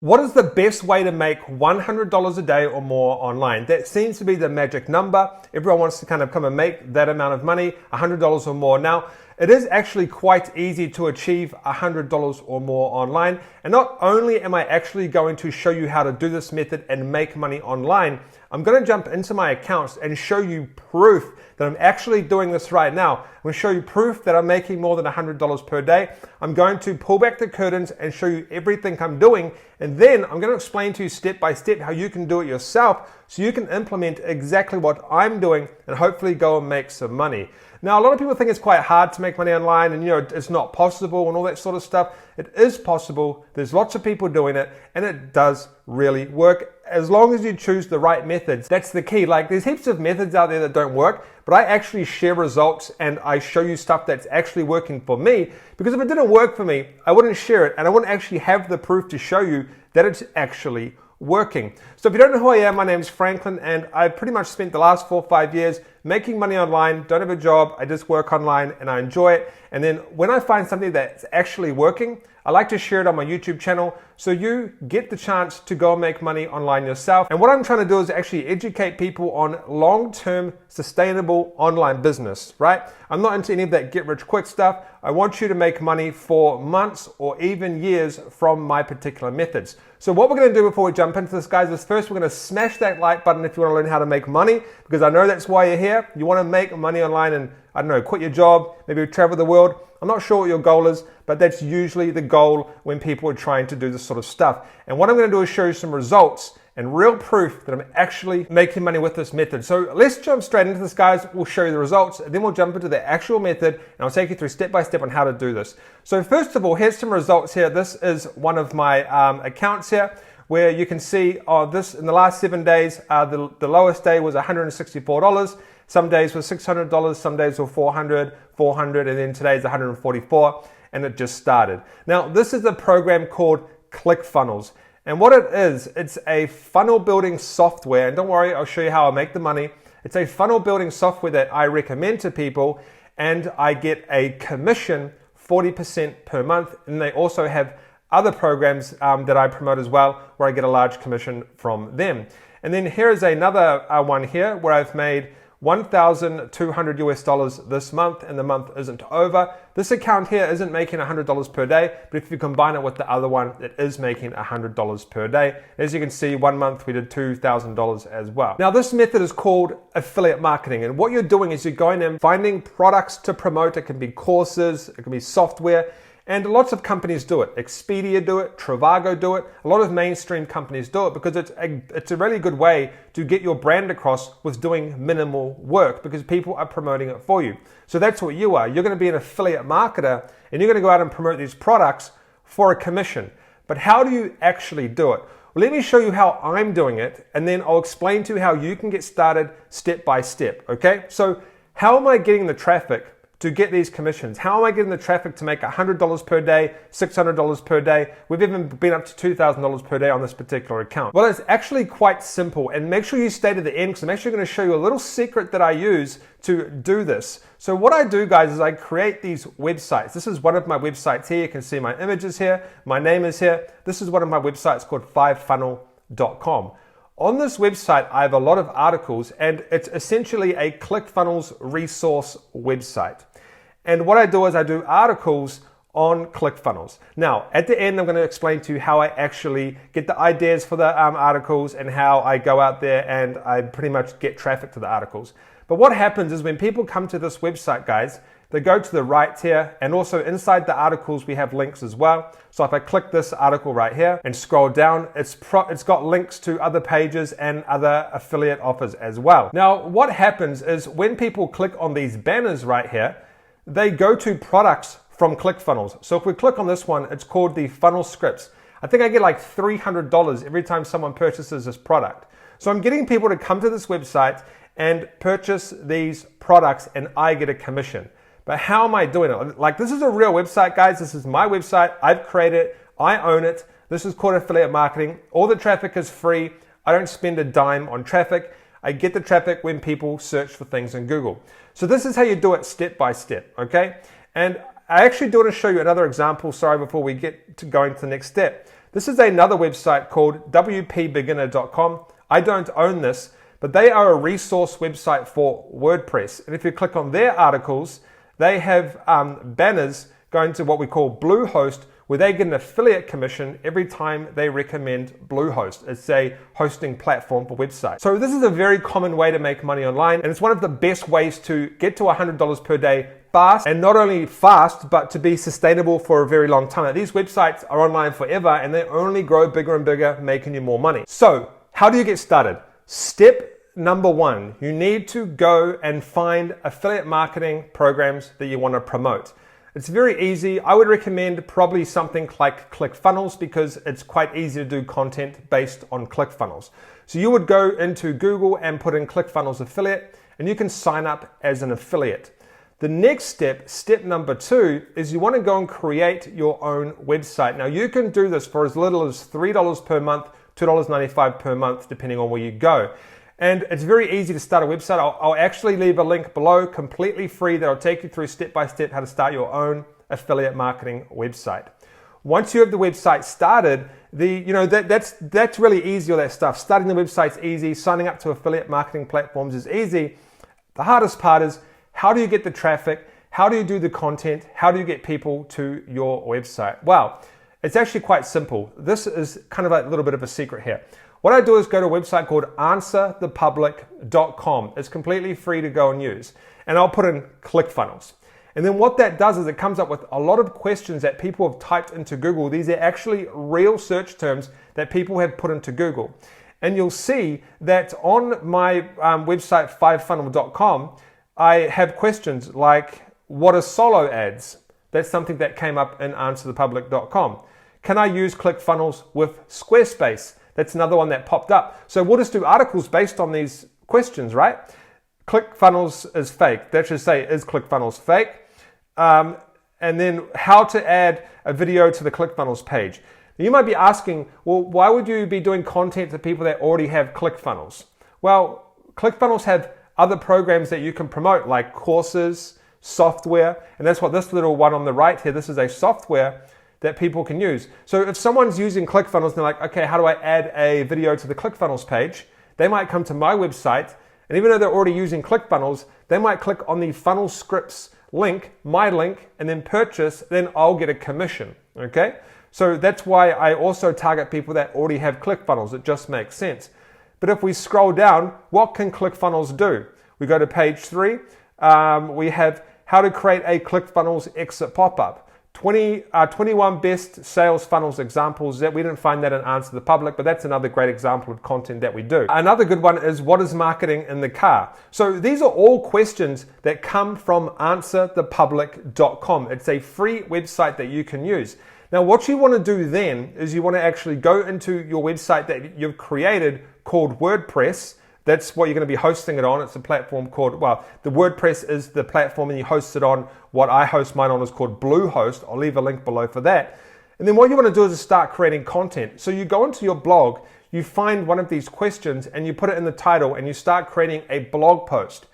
What is the best way to make $100 a day or more online? That seems to be the magic number. Everyone wants to kind of come and make that amount of money, $100 or more. Now, it is actually quite easy to achieve $100 or more online. And not only am I actually going to show you how to do this method and make money online, I'm going to jump into my accounts and show you proof that I'm actually doing this right now. I'm going to show you proof that I'm making more than $100 per day. I'm going to pull back the curtains and show you everything I'm doing. And then I'm going to explain to you step by step how you can do it yourself so you can implement exactly what I'm doing and hopefully go and make some money. Now, a lot of people think it's quite hard to make money online and, it's not possible and all that sort of stuff. It is possible. There's lots of people doing it and it does really work as long as you choose the right methods. That's the key. Like, there's heaps of methods out there that don't work, but I actually share results and I show you stuff that's actually working for me, because if it didn't work for me, I wouldn't share it and I wouldn't actually have the proof to show you that it's actually working. So if you don't know who I am, my name's Franklin and I pretty much spent the last 4 or 5 years making money online, don't have a job, I just work online and I enjoy it. And then when I find something that's actually working, I like to share it on my YouTube channel so you get the chance to go and make money online yourself. And what I'm trying to do is actually educate people on long-term sustainable online business, right? I'm not into any of that get-rich-quick stuff. I want you to make money for months or even years from my particular methods. So what we're going to do before we jump into this, guys, is first we're going to smash that like button if you want to learn how to make money, because I know that's why you're here. You want to make money online and, I don't know, quit your job, maybe travel the world. I'm not sure what your goal is, but that's usually the goal when people are trying to do this sort of stuff. And what I'm going to do is show you some results and real proof that I'm actually making money with this method. So let's jump straight into this, guys. We'll show you the results, and then we'll jump into the actual method, and I'll take you through step by step on how to do this. So first of all, here's some results here. This is one of my accounts here, where you can see this in the last 7 days, the lowest day was $164. Some days were $600, some days were $400, and then today's $144, and it just started. Now, this is a program called ClickFunnels. And what it is, it's a funnel building software. And don't worry, I'll show you how I make the money. It's a funnel building software that I recommend to people, and I get a commission 40% per month. And they also have other programs that I promote as well, where I get a large commission from them. And then here is another one here where I've made $1,200 this month, and the month isn't over. This account here isn't making $100 per day, but if you combine it with the other one, it is making $100 per day. As you can see, 1 month we did $2,000 as well. Now, this method is called affiliate marketing, and what you're doing is you're going and finding products to promote. It can be courses, it can be software, and lots of companies do it. Expedia do it, Trivago do it. A lot of mainstream companies do it because it's a really good way to get your brand across with doing minimal work, because people are promoting it for you. So that's what you are. You're going to be an affiliate marketer and you're going to go out and promote these products for a commission. But how do you actually do it? Well, let me show you how I'm doing it, and then I'll explain to you how you can get started step by step, okay? So how am I getting the traffic to get these commissions? How am I getting the traffic to make $100 per day, $600 per day? We've even been up to $2,000 per day on this particular account. Well, it's actually quite simple, and make sure you stay to the end, because I'm actually going to show you a little secret that I use to do this. So what I do, guys, is I create these websites. This is one of my websites here. You can see my images here. My name is here. This is one of my websites called 5funnel.com. On this website, I have a lot of articles, and it's essentially a ClickFunnels resource website. And what I do is I do articles on ClickFunnels. Now, at the end, I'm going to explain to you how I actually get the ideas for the articles and how I go out there and I pretty much get traffic to the articles. But what happens is when people come to this website, guys, they go to the right here, and also inside the articles we have links as well. So if I click this article right here and scroll down, it's got links to other pages and other affiliate offers as well. Now, what happens is when people click on these banners right here, they go to products from ClickFunnels. So if we click on this one, it's called the funnel scripts. I think I get like $300 every time someone purchases this product. So I'm getting people to come to this website and purchase these products, and I get a commission. But how am I doing it? Like, this is a real website, guys. This is my website. I've created it. I own it. This is called affiliate marketing. All the traffic is free. I don't spend a dime on traffic. I get the traffic when people search for things in Google. So this is how you do it step by step, okay? And I actually do want to show you another example, sorry, before we get to going to the next step. This is another website called wpbeginner.com. I don't own this, but they are a resource website for WordPress. And if you click on their articles, they have banners going to what we call Bluehost, where they get an affiliate commission every time they recommend Bluehost. It's a hosting platform for websites. So this is a very common way to make money online, and it's one of the best ways to get to $100 per day fast, and not only fast, but to be sustainable for a very long time. Now, these websites are online forever, and they only grow bigger and bigger, making you more money. So how do you get started? Step number one, you need to go and find affiliate marketing programs that you want to promote. It's very easy. I would recommend probably something like ClickFunnels because it's quite easy to do content based on ClickFunnels. So you would go into Google and put in ClickFunnels affiliate, and you can sign up as an affiliate. The next step, step number two, is you want to go and create your own website. Now you can do this for as little as $3 per month, $2.95 per month, depending on where you go. And it's very easy to start a website. I'll actually leave a link below, completely free, that'll take you through step by step how to start your own affiliate marketing website. Once you have the website started, that's really easy, all that stuff. Starting the website's easy, signing up to affiliate marketing platforms is easy. The hardest part is, how do you get the traffic? How do you do the content? How do you get people to your website? Well, it's actually quite simple. This is kind of like a little bit of a secret here. What I do is go to a website called answerthepublic.com. It's completely free to go and use. And I'll put in ClickFunnels. And then what that does is it comes up with a lot of questions that people have typed into Google. These are actually real search terms that people have put into Google. And you'll see that on my website, 5funnel.com, I have questions like, what are solo ads? That's something that came up in answerthepublic.com. Can I use ClickFunnels with Squarespace? That's another one that popped up. So we'll just do articles based on these questions, right? ClickFunnels is fake. That should say, is ClickFunnels fake? And then how to add a video to the ClickFunnels page. You might be asking, well, why would you be doing content to people that already have ClickFunnels? Well, ClickFunnels have other programs that you can promote, like courses, software, and that's what this little one on the right here, this is a software that people can use. So if someone's using ClickFunnels and they're like, okay, how do I add a video to the ClickFunnels page? They might come to my website, and even though they're already using ClickFunnels, they might click on the funnel scripts link, my link, and then purchase, then I'll get a commission, okay? So that's why I also target people that already have ClickFunnels. It just makes sense. But if we scroll down, what can ClickFunnels do? We go to page 3. We have how to create a ClickFunnels exit pop-up. 21 best sales funnels examples. That we didn't find that in Answer the Public, but that's another great example of content that we do. Another good one is, what is marketing in the car? So these are all questions that come from answerthepublic.com. It's a free website that you can use. Now, what you want to do then is you want to actually go into your website that you've created called WordPress. That's what you're going to be hosting it on. It's a platform called, well, the WordPress is the platform and you host it on. What I host mine on is called Bluehost. I'll leave a link below for that. And then what you want to do is start creating content. So you go into your blog, you find one of these questions and you put it in the title and you start creating a blog post.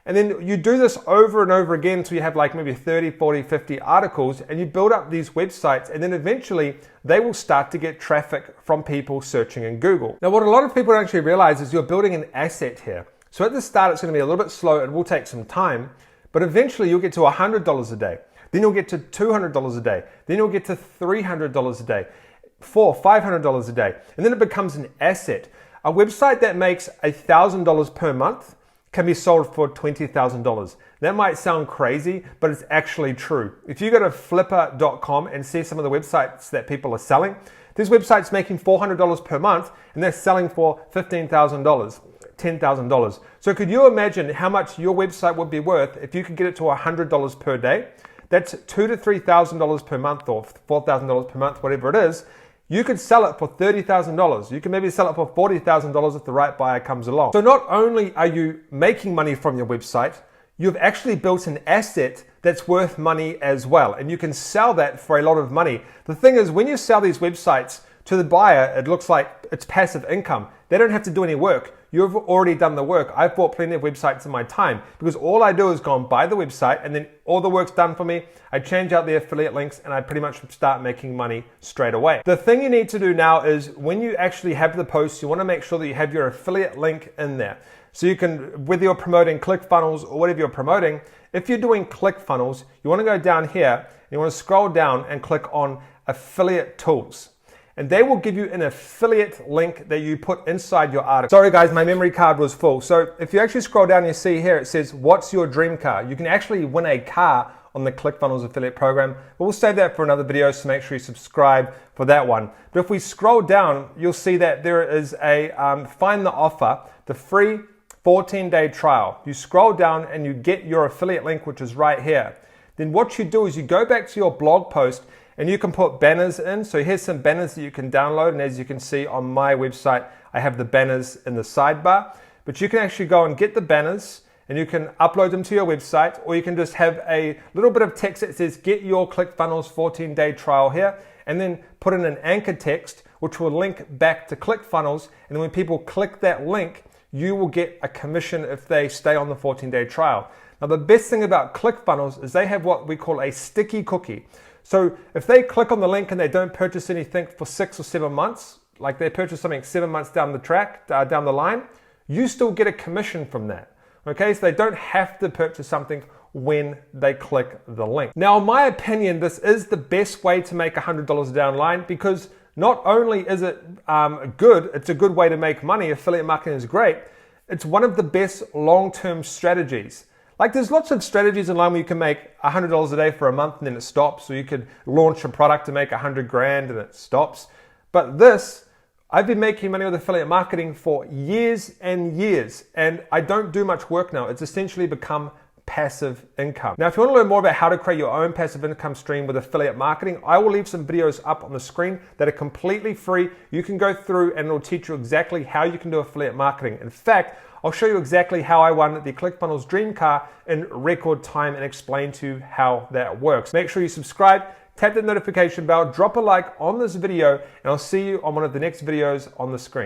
And then you do this over and over again until you have like maybe 30, 40, 50 articles, and you build up these websites, and then eventually they will start to get traffic from people searching in Google. Now, what a lot of people don't actually realize is you're building an asset here. So at the start, it's going to be a little bit slow. It will take some time, but eventually you'll get to $100 a day. Then you'll get to $200 a day. Then you'll get to $300 a day, $500 a day. And then it becomes an asset. A website that makes $1,000 per month can be sold for $20,000. That might sound crazy, but it's actually true. If you go to flipper.com and see some of the websites that people are selling, this website's making $400 per month and they're selling for $15,000, $10,000. So could you imagine how much your website would be worth if you could get it to $100 per day? That's $2,000 to $3,000 per month or $4,000 per month, whatever it is. You could sell it for $30,000. You can maybe sell it for $40,000 if the right buyer comes along. So not only are you making money from your website, you've actually built an asset that's worth money as well. And you can sell that for a lot of money. The thing is, when you sell these websites to the buyer, it looks like it's passive income. They don't have to do any work. you've already done the work. I've bought plenty of websites in my time because all I do is go and buy the website and then all the work's done for me. I change out the affiliate links and I pretty much start making money straight away. The thing you need to do now is when you actually have the post, you want to make sure that you have your affiliate link in there. So you can, whether you're promoting ClickFunnels or whatever you're promoting, if you're doing ClickFunnels, you want to go down here, and you want to scroll down and click on affiliate tools. And they will give you an affiliate link that you put inside your article. Sorry guys, my memory card was full. So if you actually scroll down, you see here, it says, what's your dream car? You can actually win a car on the ClickFunnels affiliate program, but we'll save that for another video, so make sure you subscribe for that one. But if we scroll down, you'll see that there is a find the offer, the free 14-day trial. You scroll down and you get your affiliate link, which is right here. Then what you do is you go back to your blog post and you can put banners in. So here's some banners that you can download. And as you can see on my website, I have the banners in the sidebar. But you can actually go and get the banners and you can upload them to your website, or you can just have a little bit of text that says, get your ClickFunnels 14-day trial here, and then put in an anchor text, which will link back to ClickFunnels. And when people click that link, you will get a commission if they stay on the 14-day trial. Now, the best thing about ClickFunnels is they have what we call a sticky cookie. So if they click on the link and they don't purchase anything for 6 or 7 months, like they purchase something 7 months down the track, down the line, you still get a commission from that. Okay, so they don't have to purchase something when they click the link. Now, in my opinion, this is the best way to make $100 a day online, because not only is it good, it's a good way to make money. Affiliate marketing is great. It's one of the best long-term strategies. Like, there's lots of strategies online where you can make $100 a day for a month and then it stops. So you could launch a product to make 100 grand and it stops. But this, I've been making money with affiliate marketing for years and years, and I don't do much work now. It's essentially become passive income. Now, if you want to learn more about how to create your own passive income stream with affiliate marketing, I will leave some videos up on the screen that are completely free. You can go through and it'll teach you exactly how you can do affiliate marketing. In fact, I'll show you exactly how I won the ClickFunnels Dream Car in record time and explain to you how that works. Make sure you subscribe, tap the notification bell, drop a like on this video, and I'll see you on one of the next videos on the screen.